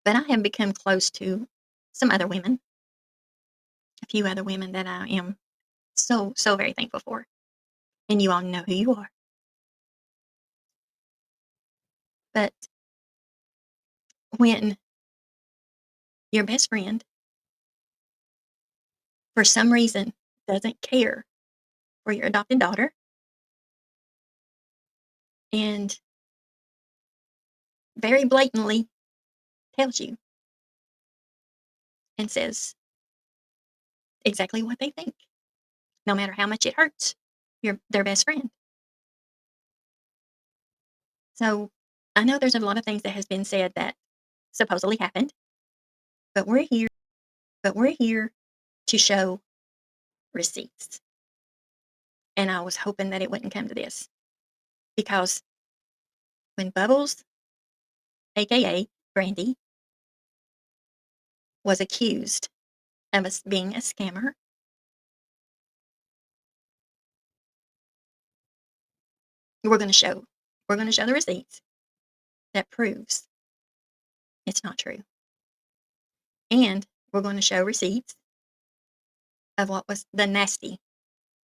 But I have become close to some other women, a few other women that I am so, so very thankful for. And you all know who you are. But when your best friend, for some reason, doesn't care for your adopted daughter and very blatantly tells you and says exactly what they think, no matter how much it hurts their best friend. So I know there's a lot of things that has been said that supposedly happened, but we're here to show receipts. And I was hoping that it wouldn't come to this because when Bubbles, aka Brandy, was accused of us being a scammer, we're going to show the receipts that proves it's not true. And we're going to show receipts of what was the nasty,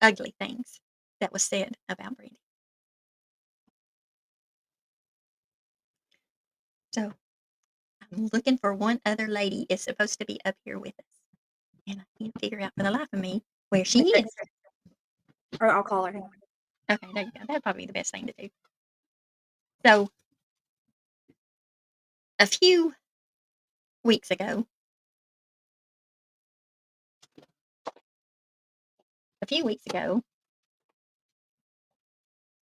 ugly things that was said about Brandy. So I'm looking for one other lady is supposed to be up here with us. And I can't figure out for the life of me where she is. Or I'll call her. Okay, there you go. That'd probably be the best thing to do. So a few weeks ago,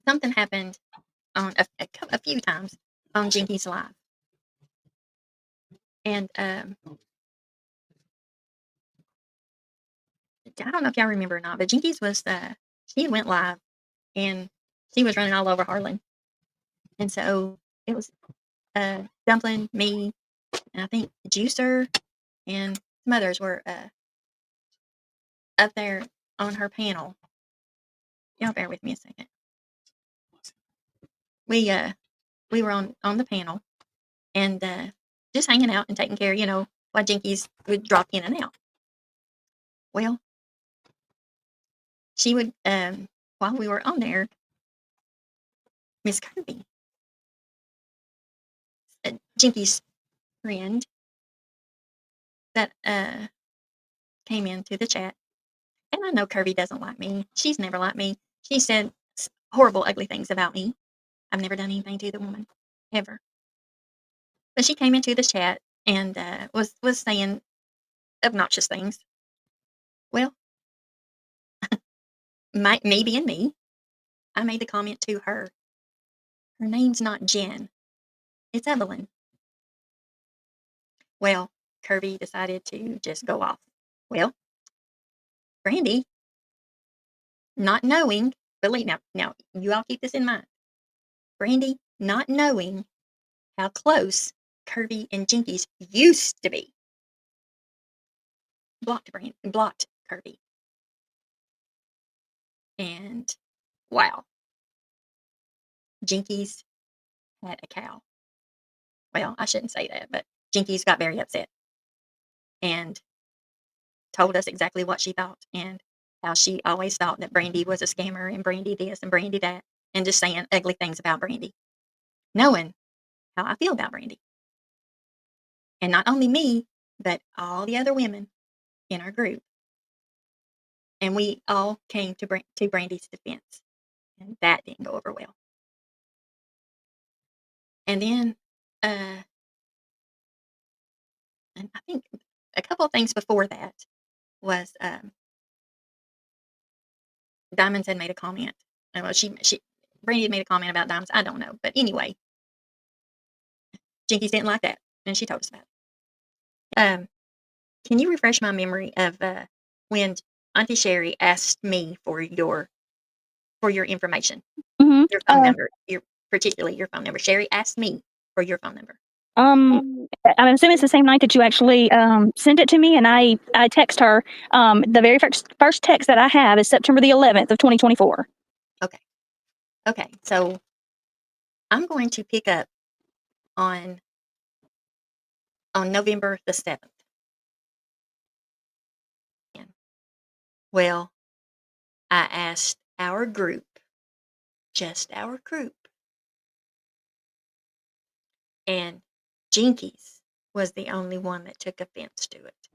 something happened on a few times on Jinky's live. And I don't know if y'all remember or not, but Jinky's was she went live and she was running all over Harlan. And so it was Cumplin, me, and I think Juicer and some others were up there on her panel. Y'all bear with me a second. We were on the panel and just hanging out and taking care, while Jinkies would drop in and out. Well, she would, while we were on there, Miss Kirby, Jinky's friend, that came into the chat. And I know Kirby doesn't like me. She's never liked me. She said horrible, ugly things about me. I've never done anything to the woman, ever. But she came into the chat and was saying obnoxious things. Well, me being me, I made the comment to her. Her name's not Jen. It's Evelyn. Well, Kirby decided to just go off. Well, Brandy, not knowing, believe now you all keep this in mind. Brandy, not knowing how close Kirby and Jinkies used to be, blocked Kirby. And wow, Jinkies had a cow. Well, I shouldn't say that, but Jinkies got very upset and told us exactly what she thought and how she always thought that Brandy was a scammer and Brandy this and Brandy that, and just saying ugly things about Brandy, knowing how I feel about Brandy. And not only me, but all the other women in our group. And we all came to Brandy's defense. And that didn't go over well. And then, and I think a couple of things before that was Diamonds had made a comment. Well, Brandy had made a comment about Diamonds. I don't know. But anyway, Jinkies didn't like that. And she told us about it. Can you refresh my memory of when Auntie Sherry asked me for your information, your phone number, particularly your phone number? Sherry asked me for your phone number. I'm assuming it's the same night that you actually sent it to me, and I text her. The very first text that I have is September the 11th of 2024. Okay. So I'm going to pick up on on November the 7th. Well, I asked our group, just our group, and Jinkies was the only one that took offense to it.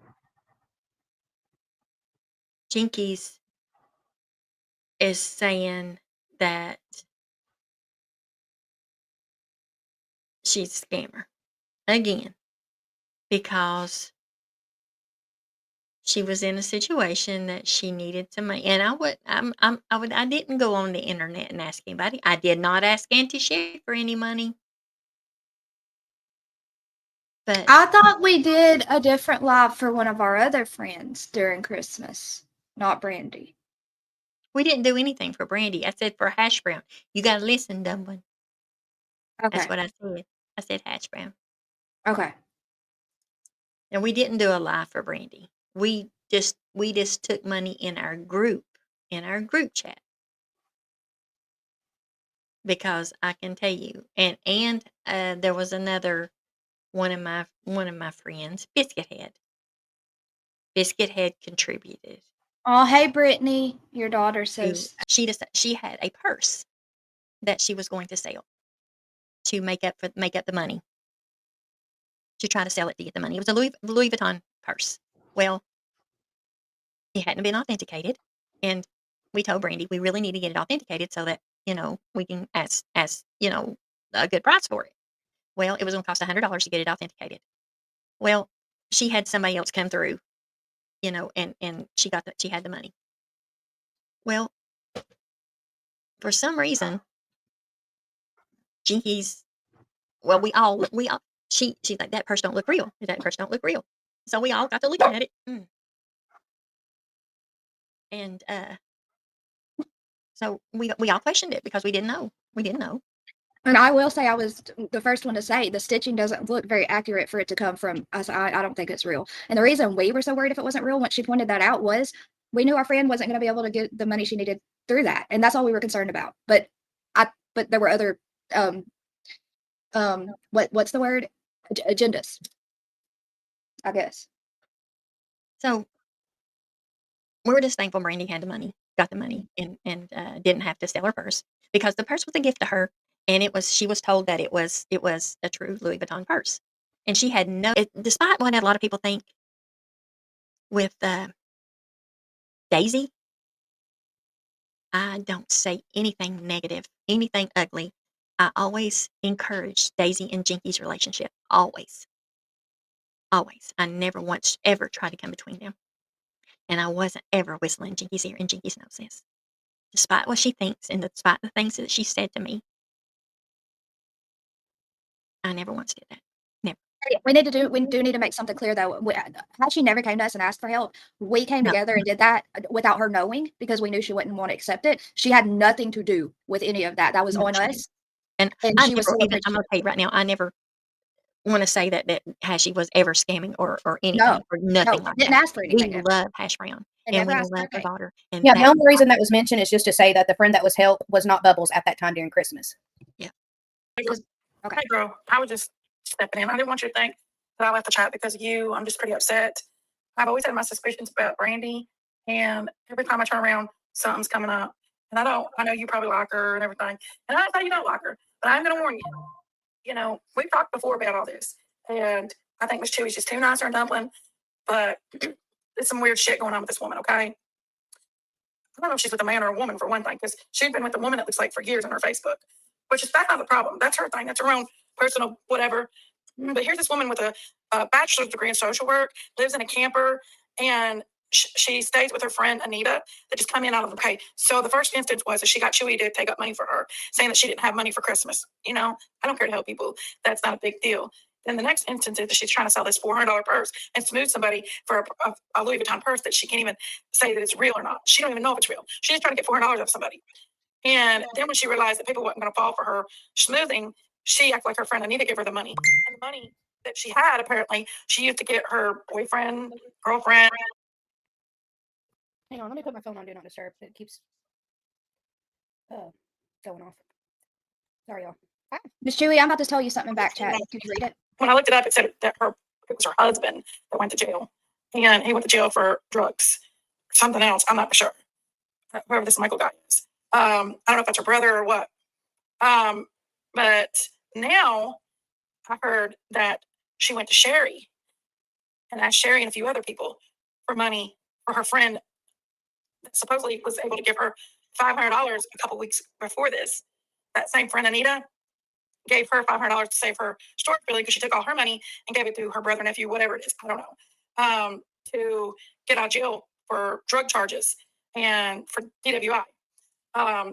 Jinkies is saying that she's a scammer again because she was in a situation that she needed some money. And I didn't go on the internet and ask anybody. I did not ask Auntie Sherry for any money. But I thought we did a different live for one of our other friends during Christmas, not Brandy. we didn't do anything for Brandy. I said for hash brown. You gotta listen, Dublin. That's Okay. what I said. I said hash brown. Okay. And we didn't do a live for Brandy. We just took money in our group chat. Because I can tell you, and there was another one of my friends, Biscuit Head. Biscuit Head contributed Oh, hey, Brittany. Your daughter to says, she had a purse that she was going to sell to make up the money, to try to sell it to get the money. It was a Louis Vuitton purse. Well, it hadn't been authenticated, and we told Brandy we really need to get it authenticated so that, we can ask, a good price for it. Well, it was gonna cost $100 to get it authenticated. Well, she had somebody else come through, and she had the money. Well, for some reason, Jinkies, well, she's like, that purse don't look real. That purse don't look real. So we all got to looking at it. And so we all questioned it because we didn't know. We didn't know. and I will say I was the first one to say the stitching doesn't look very accurate for it to come from us. I don't think it's real. And the reason we were so worried if it wasn't real once she pointed that out was we knew our friend wasn't going to be able to get the money she needed through that. And that's all we were concerned about. But there were other, what's the word? Agendas, I guess. So we were just thankful Brandy had the money, got the money, and didn't have to sell her purse because the purse was a gift to her, and she was told that it was a true Louis Vuitton purse, and she had despite what a lot of people think with Daisy. I don't say anything negative, anything ugly. I always encourage Daisy and Jinky's relationship. Always. Always. I never once ever tried to come between them. And I wasn't ever whistling Jinky's ear, and Jinky's knows this. Despite what she thinks and despite the things that she said to me, I never once did that. Never. We do need to make something clear though. How she never came to us and asked for help. We came No. together and did that without her knowing because we knew she wouldn't want to accept it. She had nothing to do with any of that. That was No, on she us. didn't. And I She was never so even, I'm appreciative. okay right now. I never want to say that Hashi was ever scamming or No, anything or nothing no, like didn't that. ask for We anything ever. love Hash Brown And and never we asked love for our pay. daughter. And Yeah, the that, only reason that was mentioned is just to say that the friend that was helped was not Bubbles at that time during Christmas. yeah. Okay. Hey, girl, I was just stepping in. I didn't want you to think that I left the chat because of you. I'm just pretty upset. I've always had my suspicions about Brandy, and every time I turn around, something's coming up. And I know you probably like her and everything. And I don't say you don't like her, but I'm going to warn you. We've talked before about all this. And I think Miss Chewy's just too nice or Dumpling, but there's some weird shit going on with this woman, okay? I don't know if she's with a man or a woman for one thing, because she's been with a woman it looks like for years on her Facebook, which is that's not the problem. That's her thing. That's her own personal whatever. But here's this woman with a bachelor's degree in social work, lives in a camper, and she stays with her friend Anita that just come in out of her pay. So the first instance was that she got Chewy to take up money for her, saying that she didn't have money for Christmas. I don't care to help people. That's not a big deal. Then the next instance is that she's trying to sell this $400 purse and smooth somebody for a Louis Vuitton purse that she can't even say that it's real or not. She don't even know if it's real. She's just trying to get $400 off somebody. And then when she realized that people weren't going to fall for her smoothing, she acted like her friend Anita gave her the money. And the money that she had, apparently, she used to get her boyfriend, girlfriend. Hang on, let me put my phone on Do Not Disturb. It keeps going off. Sorry, y'all. Miss Chewy, I'm about to tell you something in back chat. Can you read it? When I looked it up, it said that her It was her husband that went to jail, and he went to jail for drugs, something else. I'm not sure. Whoever this Michael guy is, I don't know if that's her brother or what. But now I heard that she went to Sherry and asked Sherry and a few other people for money for her friend that supposedly was able to give her $500 a couple weeks before this. That same friend, Anita, gave her $500 to save her storage bill because she took all her money and gave it to her brother, nephew, whatever it is. I don't know. To get out of jail for drug charges and for DWI.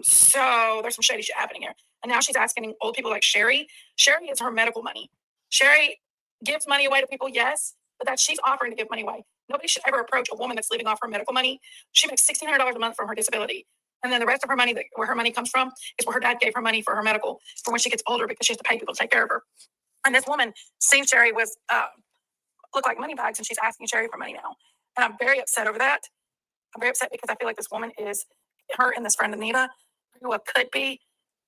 So there's some shady shit happening here. And now she's asking old people like Sherry. Sherry is her medical money. Sherry gives money away to people, yes, but that she's offering to give money away. Nobody should ever approach a woman that's living off her medical money. She makes $1,600 a month from her disability. And then the rest of her money, where her money comes from, is where her dad gave her money for her medical for when she gets older because she has to pay people to take care of her. And this woman seen Sherry was look like money bags, and she's asking Sherry for money now. And I'm very upset over that. I'm very upset because I feel like this woman is her and this friend Anita, who could be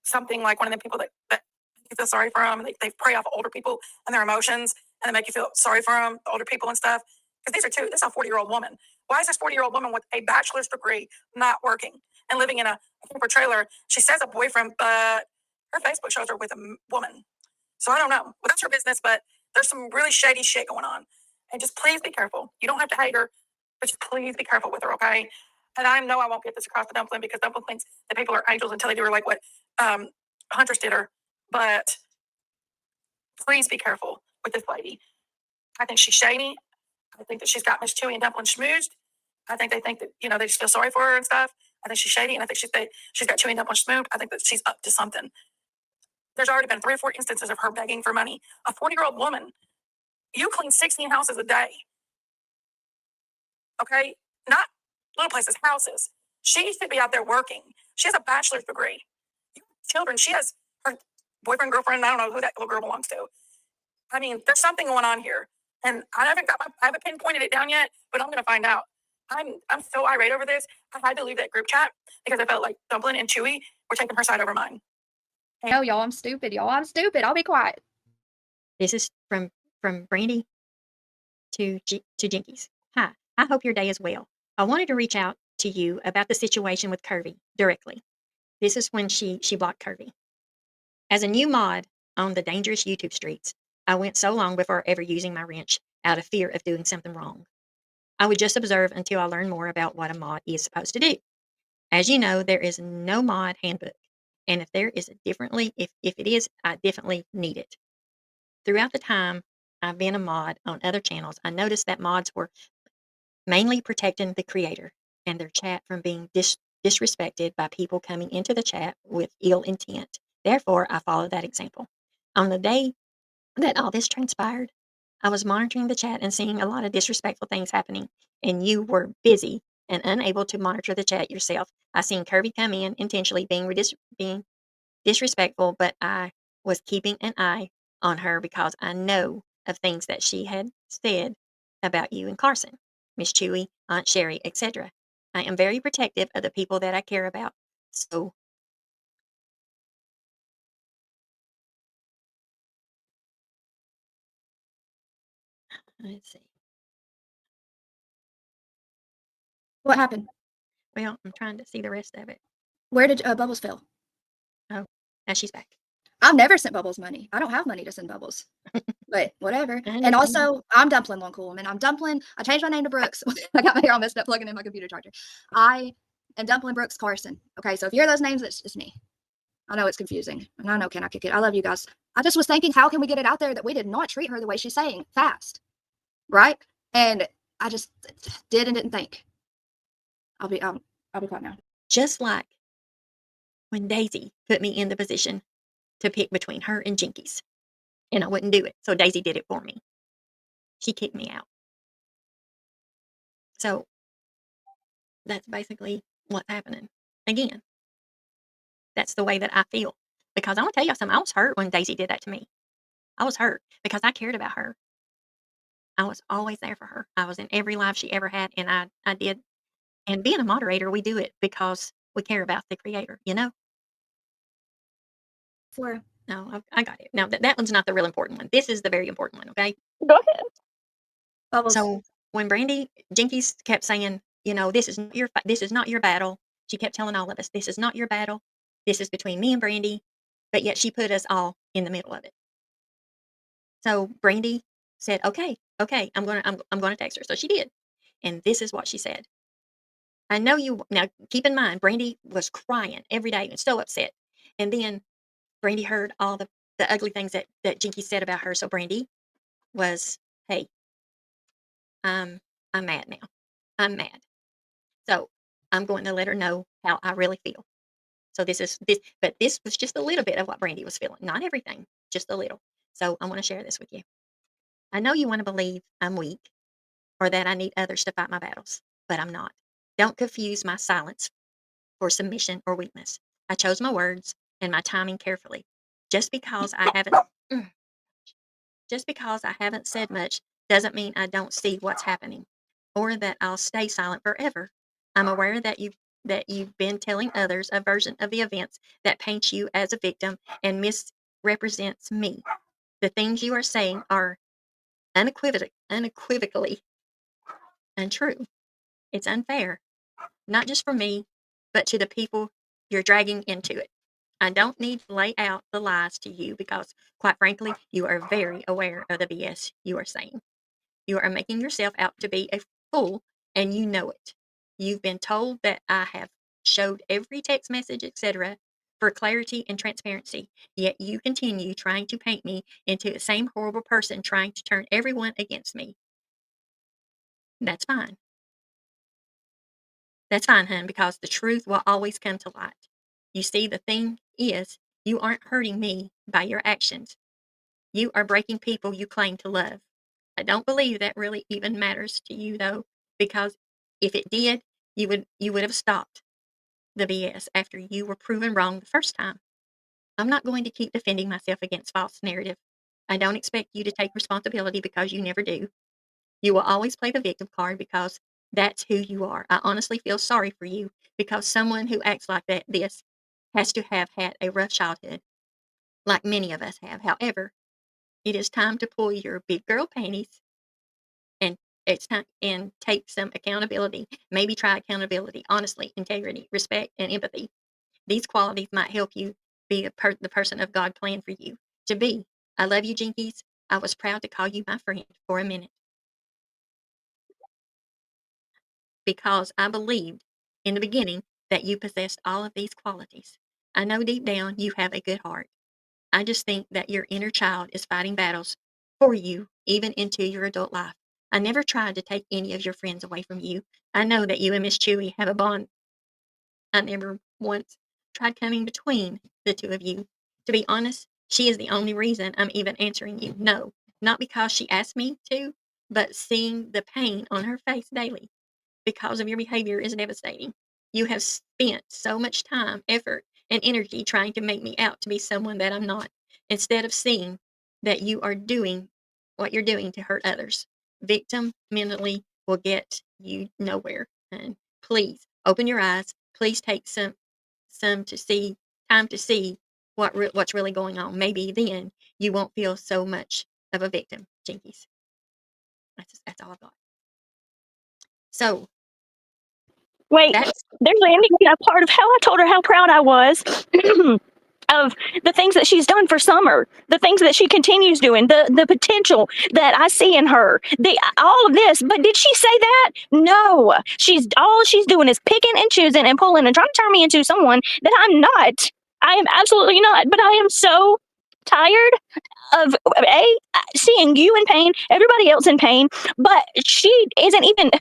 something like one of the people that you feel sorry for them. They prey off older people and their emotions, and they make you feel sorry for them, the older people and stuff. Because this is a 40-year-old woman. Why is this 40-year-old woman with a bachelor's degree not working and living in a camper trailer? She says a boyfriend, but her Facebook shows her with a woman. So I don't know. Well, that's her business, but there's some really shady shit going on. And just please be careful. You don't have to hate her, but just please be careful with her, okay? And I know I won't get this across to Dumplin because Dumplin thinks that people are angels until they do her like what Huntress did her. But please be careful with this lady. I think she's shady. I think that she's got Miss Chewy and Dumplin schmoozed. I think they think that, they just feel sorry for her and stuff. I think she's shady, and I think she's got Chewy and Dumplin schmoozed. I think that she's up to something. There's already been 3 or 4 instances of her begging for money. A 40-year-old woman, you clean 16 houses a day. Okay? Not little places, houses. She should be out there working. She has a bachelor's degree. Children, she has her boyfriend, girlfriend, I don't know who that little girl belongs to. I mean, there's something going on here. And I haven't pinpointed it down yet, but I'm gonna find out. I'm so irate over this. I had to leave that group chat because I felt like Dumplin and Chewy were taking her side over mine. No, y'all, I'm stupid. Y'all, I'm stupid. I'll be quiet. This is from Brandy to Jinkies. Hi, I hope your day is well. I wanted to reach out to you about the situation with Curvy directly. This is when she blocked Curvy. As a new mod on the dangerous YouTube streets, I went so long before ever using my wrench out of fear of doing something wrong. I would just observe until I learned more about what a mod is supposed to do. As you know, there is no mod handbook, and if there is if it is, I definitely need it. Throughout the time I've been a mod on other channels, I noticed that mods were mainly protecting the creator and their chat from being disrespected by people coming into the chat with ill intent. Therefore, I followed that example. On the day that all this transpired, I was monitoring the chat and seeing a lot of disrespectful things happening, and you were busy and unable to monitor the chat yourself. I seen Kirby come in intentionally being disrespectful, but I was keeping an eye on her because I know of things that she had said about you and Carson, Miss Chewy, Aunt Sherry, etc. I am very protective of the people that I care about. So let's see. What happened? Well, I'm trying to see the rest of it. Where did Bubbles fell? Oh, now she's back. I've never sent Bubbles money. I don't have money to send Bubbles. But whatever. I And understand. also, I'm Dumplin Long Coolman. I'm Dumplin. I changed my name to Brooks. I got my hair all messed up plugging in my computer charger. I am Dumplin Brooks Carson. Okay, so if you hear those names, it's just me. I know it's confusing. And I know can I kick it. I love you guys. I just was thinking, how can we get it out there that we did not treat her the way she's saying fast? Right? And I just did and didn't think. I'll be quiet now. Just like when Daisy put me in the position to pick between her and Jinkies, and I wouldn't do it. So Daisy did it for me. She kicked me out. So that's basically what's happening. Again, that's the way that I feel. Because I'm going to tell you something. I was hurt when Daisy did that to me. I was hurt because I cared about her. I was always there for her. I was in every live she ever had, and I did. And being a moderator, we do it because we care about the creator, you know? No, I got it. Now, that one's not the real important one. This is the very important one, okay? Go ahead. Bubbles. So when Jinkies kept saying, this is not this is not your battle. She kept telling all of us, this is not your battle. This is between me and Brandy. But yet she put us all in the middle of it. So Brandy said, okay, I'm gonna text her. So she did. And this is what she said. I know you now keep in mind, Brandy was crying every day and so upset. And then Brandy heard all the ugly things that Jinky said about her. So Brandy was, hey, I'm mad now. I'm mad. So I'm going to let her know how I really feel. So but this was just a little bit of what Brandy was feeling. Not everything, just a little. So I want to share this with you. I know you want to believe I'm weak or that I need others to fight my battles, but I'm not. Don't confuse my silence for submission or weakness. I chose my words and my timing carefully. Just because I haven't just because I haven't said much doesn't mean I don't see what's happening or that I'll stay silent forever. I'm aware that you've been telling others a version of the events that paints you as a victim and misrepresents me. The things you are saying are unequivocally untrue. It's unfair, not just for me, but to the people you're dragging into it. I don't need to lay out the lies to you because, quite frankly, you are very aware of the BS you are saying. You are making yourself out to be a fool, and you know it. You've been told that I have showed every text message, etc., for clarity and transparency, yet you continue trying to paint me into the same horrible person, trying to turn everyone against me. That's fine. That's fine, hun, because the truth will always come to light. You see, the thing is, you aren't hurting me by your actions. You are breaking people you claim to love. I don't believe that really even matters to you, though, because if it did, you would have stopped the BS after you were proven wrong the first time. I'm not going to keep defending myself against false narrative. I don't expect you to take responsibility because you never do. You will always play the victim card because that's who you are. I honestly feel sorry for you because someone who acts like this has to have had a rough childhood, like many of us have. However, it is time to pull your big girl panties and it's time and take some accountability. Maybe try accountability, honestly, integrity, respect, and empathy. These qualities might help you be the person of God planned for you to be. I love you, Jinkies. I was proud to call you my friend for a minute because I believed in the beginning that you possessed all of these qualities. I know deep down you have a good heart. I just think that your inner child is fighting battles for you, even into your adult life. I never tried to take any of your friends away from you. I know that you and Miss Chewy have a bond. I never once tried coming between the two of you. To be honest, she is the only reason I'm even answering you. No, not because she asked me to, but seeing the pain on her face daily because of your behavior is devastating. You have spent so much time, effort, and energy trying to make me out to be someone that I'm not, instead of seeing that you are doing what you're doing to hurt others. Victim mentally will get you nowhere. And please open your eyes. Please take some to see time to see what's really going on. Maybe then you won't feel so much of a victim, Jinkies. That's all I've got. So Wait, that's there's an ending to that part of how I told her how proud I was of the things that she's done for Summer, the things that she continues doing, the potential that I see in her, all of this. But did she say that? No. All she's doing is picking and choosing and pulling and trying to turn me into someone that I'm not. I am absolutely not. But I am so tired of seeing you in pain, everybody else in pain, but she isn't even.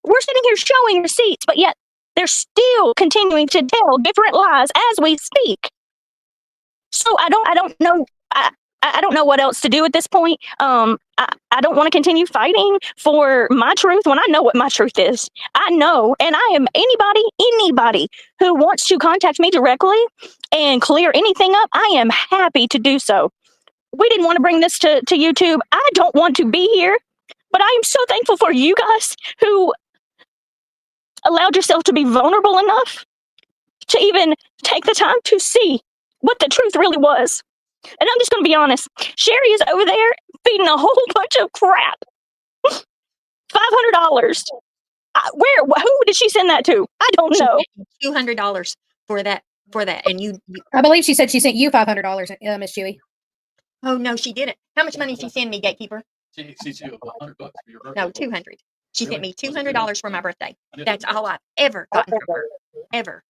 We're sitting here showing receipts, but yet they're still continuing to tell different lies as we speak. So I don't know. I don't know what else to do at this point. I don't want to continue fighting for my truth when I know what my truth is. I know, and I am anybody who wants to contact me directly and clear anything up, I am happy to do so. We didn't want to bring this to YouTube. I don't want to be here, but I am so thankful for you guys who allowed yourself to be vulnerable enough to even take the time to see what the truth really was. And I'm just going to be honest. Sherry is over there feeding a whole bunch of crap $500. Where? Who did she send that to? I don't She know. sent me $200 for that, and you I believe she said she sent you $500, Miss Chewy. oh, no, she didn't. How much money did she send me, gatekeeper? She sent you $100 for your birthday. No, 200. She sent Really? me Was it $200 for my birthday. I didn't That's know. all I've ever gotten from her. Ever.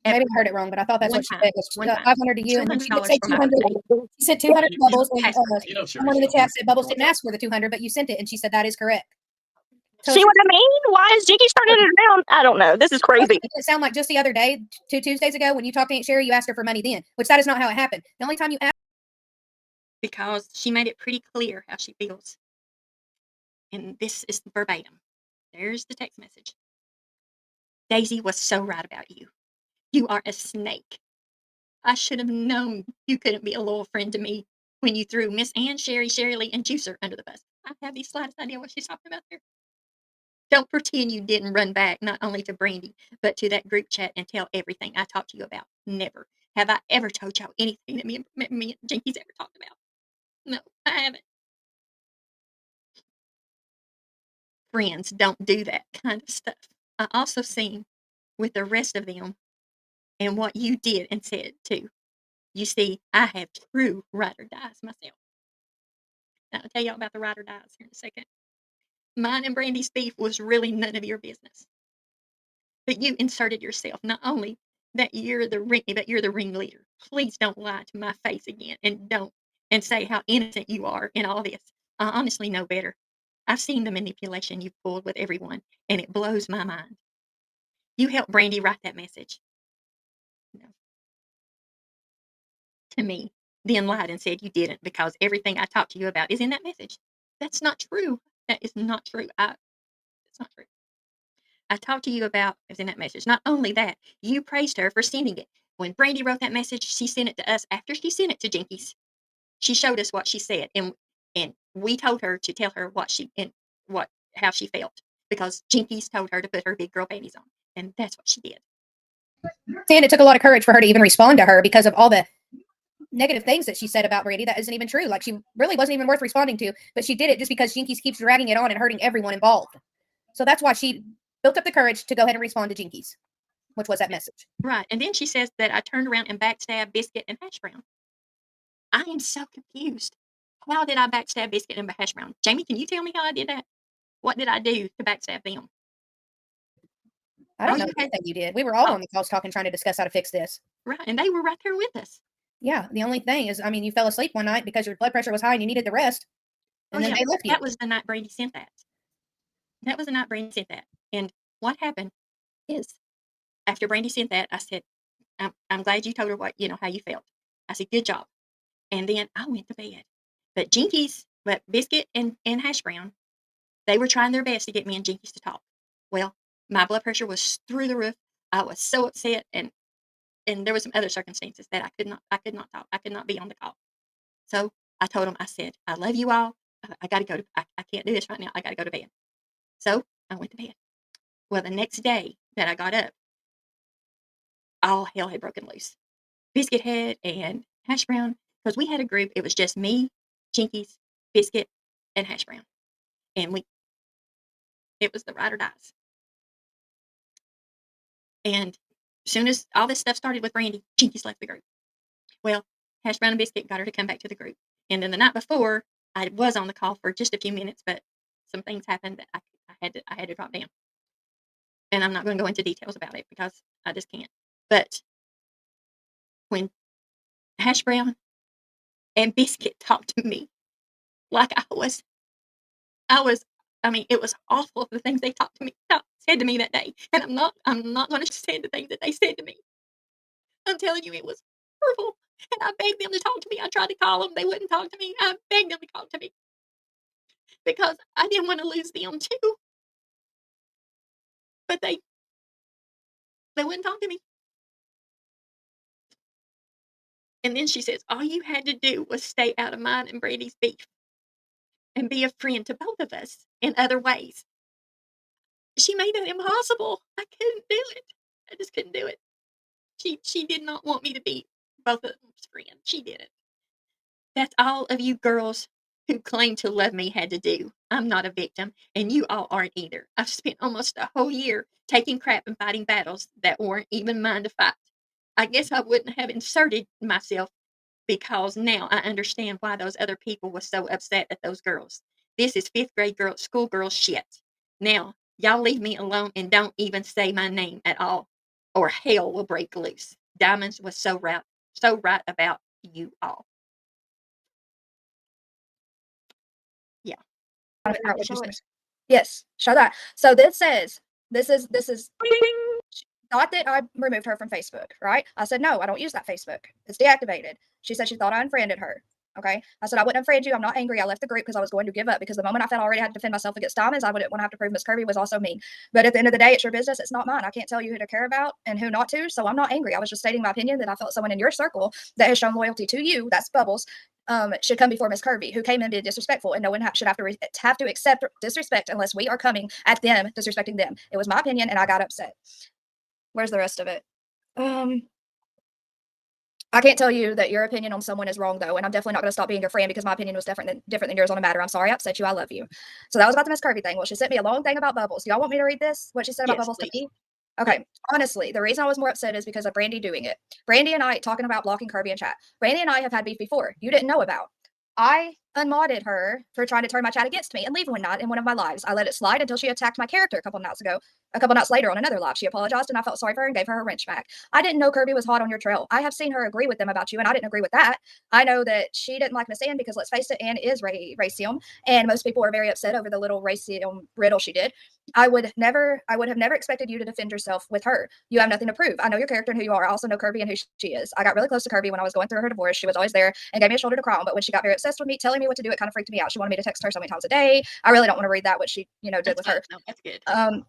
Maybe Ever. I heard it wrong, but I thought that's One what she time. said. Was One time. 500 to you, and then she did $200 say for my 200. birthday. She said 200 You- bubbles, and Pass You know, Sherry, someone in the she'll chat do said Bubbles it. didn't ask for the 200, but you sent it, and she said that is correct. So See what I mean? Why is Jinky turning it around? I don't know. This is crazy. it sound like just the other day, 2 Tuesdays ago, when you talked to Aunt Sherry, you asked her for money then, which that is not how it happened. The only time you asked Because she made it pretty clear how she feels. And this is verbatim. There's the text message. Daisy was so right about you. You are a snake. I should have known you couldn't be a loyal friend to me when you threw Miss Ann, Sherry, Sherry Lee, and Juicer under the bus. I have the slightest idea what she's talking about there. Don't pretend you didn't run back not only to Brandy, but to that group chat and tell everything I talked to you about. Never have I ever told y'all anything that me and Jinkies ever talked about. No, I haven't. Friends don't do that kind of stuff. I also seen with the rest of them and what you did and said too. You see, I have true ride or dies myself. Now, I'll tell y'all about the ride or dies here in a second. Mine and Brandy's beef was really none of your business. But you inserted yourself. Not only that you're the but you're the ringleader. Please don't lie to my face again, and say how innocent you are in all this. I honestly know better. I've seen the manipulation you've pulled with everyone, and it blows my mind. You helped Brandy write that message. No. To me, then lied and said you didn't because everything I talked to you about is in that message. That's not true. That is not true. It's not true. I talked to you about is in that message. Not only that, you praised her for sending it. When Brandy wrote that message, she sent it to us after she sent it to Jinkies. She showed us what she said, and we told her to tell her how she felt because Jinkies told her to put her big girl panties on, and that's what she did. and it took a lot of courage for her to even respond to her because of all the negative things that she said about Brandy that isn't even true. Like, she really wasn't even worth responding to, but she did it just because Jinkies keeps dragging it on and hurting everyone involved. So that's why she built up the courage to go ahead and respond to Jinkies, which was that message. Right, and then she says that I turned around and backstabbed Biscuit and Hash Brown. I am so confused. How did I backstab Biscuit and Hash Brown? Jamie, can you tell me how I did that? What did I do to backstab them? I don't Oh, know you had- anything you did. We were all Oh. on the calls talking, trying to discuss how to fix this. Right, and they were right there with us. Yeah, the only thing is, I mean, you fell asleep one night because your blood pressure was high and you needed the rest, Oh, and then yeah, they left you. that was the night Brady sent that. That was the night Brandy sent that. And what happened is, after Brandy sent that, I said, I'm glad you told her how you felt. I said, good job. And then I went to bed. But Biscuit and Hash Brown, they were trying their best to get me and Jinkies to talk. Well, my blood pressure was through the roof. I was so upset, and there was some other circumstances that I could not talk. I could not be on the call. So I told them, I said, I love you all. I got to go I can't do this right now. I got to go to bed. So I went to bed. Well, the next day that I got up, all hell had broken loose. Biscuit Head and Hash Brown, because we had a group. It was just me, Jinkies, Biscuit, and Hash Brown. And it was the ride or dies. And as soon as all this stuff started with Brandy, Jinkies left the group. Well, Hash Brown and Biscuit got her to come back to the group. And then the night before, I was on the call for just a few minutes, but some things happened that I had to drop down. And I'm not going to go into details about it because I just can't. But when Hash Brown and Biscuit talked to me like I mean, it was awful the things they said to me that day. And I'm not going to say the things that they said to me. I'm telling you, it was horrible. And I begged them to talk to me. I tried to call them. They wouldn't talk to me. I begged them to talk to me because I didn't want to lose them too. But they wouldn't talk to me. And then she says, all you had to do was stay out of mine and Brady's beef and be a friend to both of us in other ways. She made it impossible. I couldn't do it. I just couldn't do it. She did not want me to be both of them's friends. She didn't. That's all of you girls who claim to love me had to do. I'm not a victim, and you all aren't either. I've spent almost a whole year taking crap and fighting battles that weren't even mine to fight. I guess I wouldn't have inserted myself because now I understand why those other people were so upset at those girls. This is fifth grade schoolgirl shit. Now, y'all leave me alone and don't even say my name at all, or hell will break loose. Diamonds was so right about you all. Yeah. Trying to figure out what Show you it. said. Yes, show that. So this says this is not that I removed her from Facebook, right? I said no, I don't use that Facebook. It's deactivated. She said she thought I unfriended her. Okay. I said I wouldn't unfriend you. I'm not angry. I left the group because I was going to give up because the moment I felt I already had to defend myself against diamonds, I wouldn't want to have to prove Miss Kirby was also mean. But at the end of the day, it's your business. It's not mine. I can't tell you who to care about and who not to. So I'm not angry. I was just stating my opinion that I felt someone in your circle that has shown loyalty to you, that's Bubbles, should come before Miss Kirby, who came in being disrespectful, and no one should have to accept disrespect unless we are coming at them disrespecting them. It was my opinion, and I got upset. Where's the rest of it? I can't tell you that your opinion on someone is wrong, though, and I'm definitely not going to stop being your friend because my opinion was different than yours on a matter. I'm sorry I upset you. I love you. So that was about the Miss Kirby thing. Well, she sent me a long thing about Bubbles. Do y'all want me to read this? What she said about Yes, Bubbles to please. me? Okay. Honestly, the reason I was more upset is because of Brandy doing it. Brandy and I talking about blocking Kirby in chat. Brandy and I have had beef before. You didn't know about. I unmodded her for trying to turn my chat against me and leave one night in one of my lives. I let it slide until she attacked my character a couple nights ago. A couple nights later on another live, she apologized and I felt sorry for her and gave her wrench back. I didn't know Kirby was hot on your trail. I have seen her agree with them about you, and I didn't agree with that. I know that she didn't like Miss Ann because, let's face it, Ann is racium, and most people are very upset over the little racium riddle she did. I would have never expected you to defend yourself with her. You have nothing to prove. I know your character and who you are. I also know Kirby and who she is. I got really close to Kirby when I was going through her divorce. She was always there and gave me a shoulder to cry on. But when she got very obsessed with me, telling me what to do, it kind of freaked me out. She wanted me to text her so many times a day. I really don't want to read that, what she, did That's with her. No, that's good.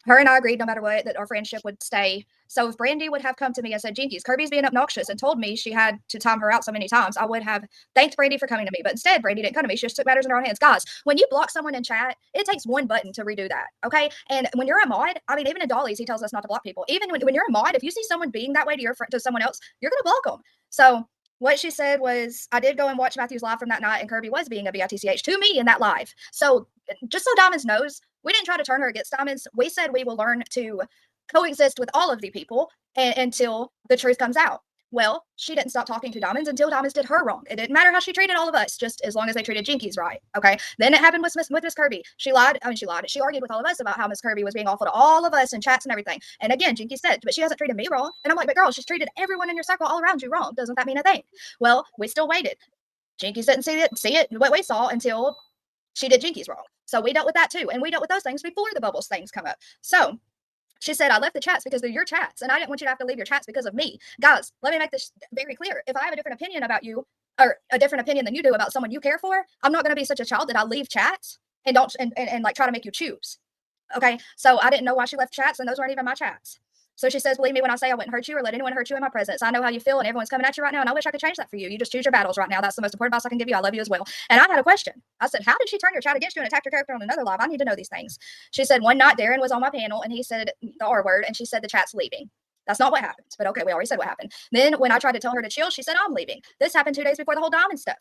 Her and I agreed no matter what that our friendship would stay. So if Brandy would have come to me and said, Jinkies, Kirby's being obnoxious and told me she had to time her out so many times, I would have thanked Brandy for coming to me. But instead, Brandy didn't come to me. She just took matters in her own hands. Guys, when you block someone in chat, it takes one button to redo that. Okay. And when you're a mod, I mean, even in Dolly's, he tells us not to block people. Even when you're a mod, if you see someone being that way to your friend, to someone else, you're going to block them. So what she said was, I did go and watch Matthew's live from that night, and Kirby was being a bitch to me in that live. So just so Diamonds knows, we didn't try to turn her against Diamonds. We said we will learn to coexist with all of the people until the truth comes out. Well, she didn't stop talking to Diamonds until Diamonds did her wrong. It didn't matter how she treated all of us, just as long as they treated Jinkies right. Okay. Then it happened with Miss Kirby. She lied. She lied. She argued with all of us about how Miss Kirby was being awful to all of us in chats and everything. And again, Jinky said, but she hasn't treated me wrong. And I'm like, but girl, she's treated everyone in your circle all around you wrong. Doesn't that mean a thing? Well, we still waited. Jinkies didn't see it, what we saw until she did Jinkies wrong. So we dealt with that too. And we dealt with those things before the Bubbles things come up. So she said, I left the chats because they're your chats, and I didn't want you to have to leave your chats because of me. Guys, let me make this very clear. If I have a different opinion about you, or a different opinion than you do about someone you care for, I'm not going to be such a child that I leave chats and don't and like try to make you choose. Okay. So I didn't know why she left chats, and those weren't even my chats. So she says, believe me when I say I wouldn't hurt you or let anyone hurt you in my presence. I know how you feel, and everyone's coming at you right now, and I wish I could change that for you. You just choose your battles right now. That's the most important advice I can give you. I love you as well. And I had a question. I said, how did she turn your chat against you and attack your character on another live? I need to know these things. She said, one night Darren was on my panel, and he said the R word, and she said the chat's leaving. That's not what happened, but okay, we already said what happened. Then when I tried to tell her to chill, she said, I'm leaving. This happened 2 days before the whole diamond stuff.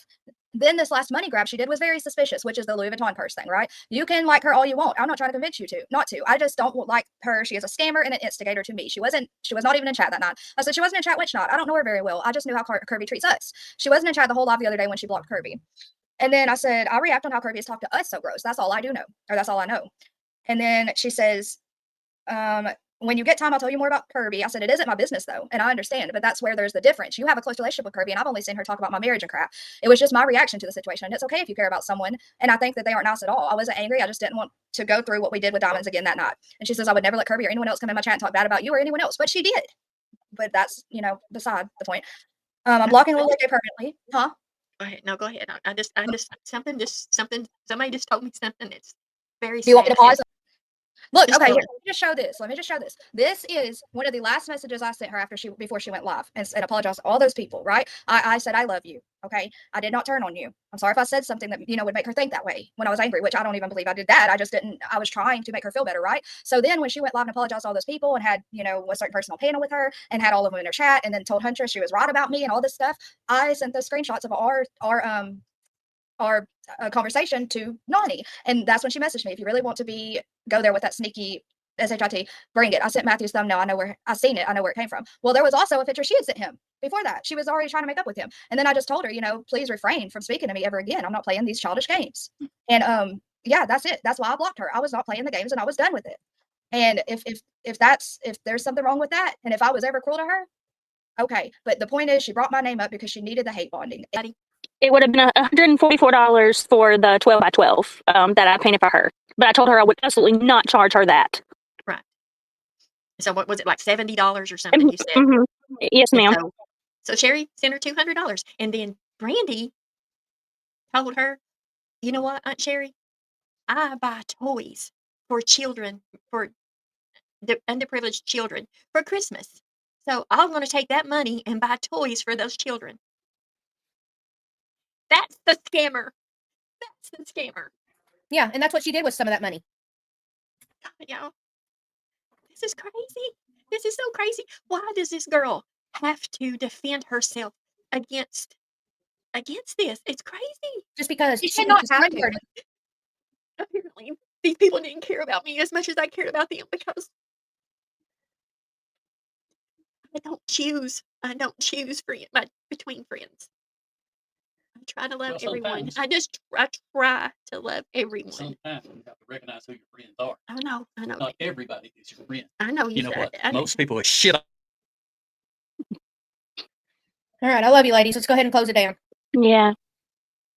Then this last money grab she did was very suspicious, which is the Louis Vuitton purse thing, right? You can like her all you want. I'm not trying to convince you to, not to. I just don't like her. She is a scammer and an instigator to me. She was not even in chat that night. I said she wasn't in chat which night. I don't know her very well. I just knew how Kirby treats us. She wasn't in chat the whole live the other day when she blocked Kirby. And then I said, I react on how Kirby has talked to us so gross. That's all I do know, or that's all I know. And then she says, when you get time, I'll tell you more about Kirby. I said, it isn't my business though. And I understand, but that's where there's the difference. You have a close relationship with Kirby, and I've only seen her talk about my marriage and crap. It was just my reaction to the situation. And it's okay if you care about someone. And I think that they aren't nice at all. I wasn't angry. I just didn't want to go through what we did with Diamonds again that night. And she says, I would never let Kirby or anyone else come in my chat and talk bad about you or anyone else, but she did. But that's, beside the point. I'm blocking Lily permanently. Huh? Go ahead. No, go ahead. I just something somebody just told me something that's very Do you want me to sad. pause? Look, Just okay, go here, ahead. let me just show this. Let me just show this. This is one of the last messages I sent her before she went live and apologized to all those people, right? I said, I love you. Okay. I did not turn on you. I'm sorry if I said something that, would make her think that way when I was angry, which I don't even believe I did that. I was trying to make her feel better, right? So then when she went live and apologized to all those people and had, a certain personal panel with her and had all of them in her chat and then told Huntress she was right about me and all this stuff, I sent those screenshots of our conversation to Nani. And that's when she messaged me. If you really want to go there with that sneaky SHIT, bring it. I sent Matthew's thumbnail. I seen it. I know where it came from. Well, there was also a picture she had sent him before that. She was already trying to make up with him. And then I just told her, please refrain from speaking to me ever again. I'm not playing these childish games. And yeah, that's it. That's why I blocked her. I was not playing the games and I was done with it. And if there's something wrong with that, and if I was ever cruel to her, okay. But the point is, she brought my name up because she needed the hate bonding. It would have been $144 for the 12 by 12 that I painted for her. But I told her I would absolutely not charge her that. Right. So what was it, like $70 or something you said? Mm-hmm. Yes, And ma'am. so Sherry sent her $200. And then Brandy told her, you know what, Aunt Sherry? I buy toys for children, for the underprivileged children for Christmas. So I'm going to take that money and buy toys for those children. That's the scammer. That's the scammer. Yeah, and that's what she did with some of that money. Y'all, this is crazy. This is so crazy. Why does this girl have to defend herself against this? It's crazy. Just because She she should not was have trying to. Apparently, these people didn't care about me as much as I cared about them because I don't choose between friends. I try to love Well, everyone. sometimes- I try to love everyone. Sometimes you have to recognize who your friends are. I know. Not everybody is your friend. I know You know said what? that. I know. Most people are shit. All right, I love you, ladies. Let's go ahead and close it down. Yeah.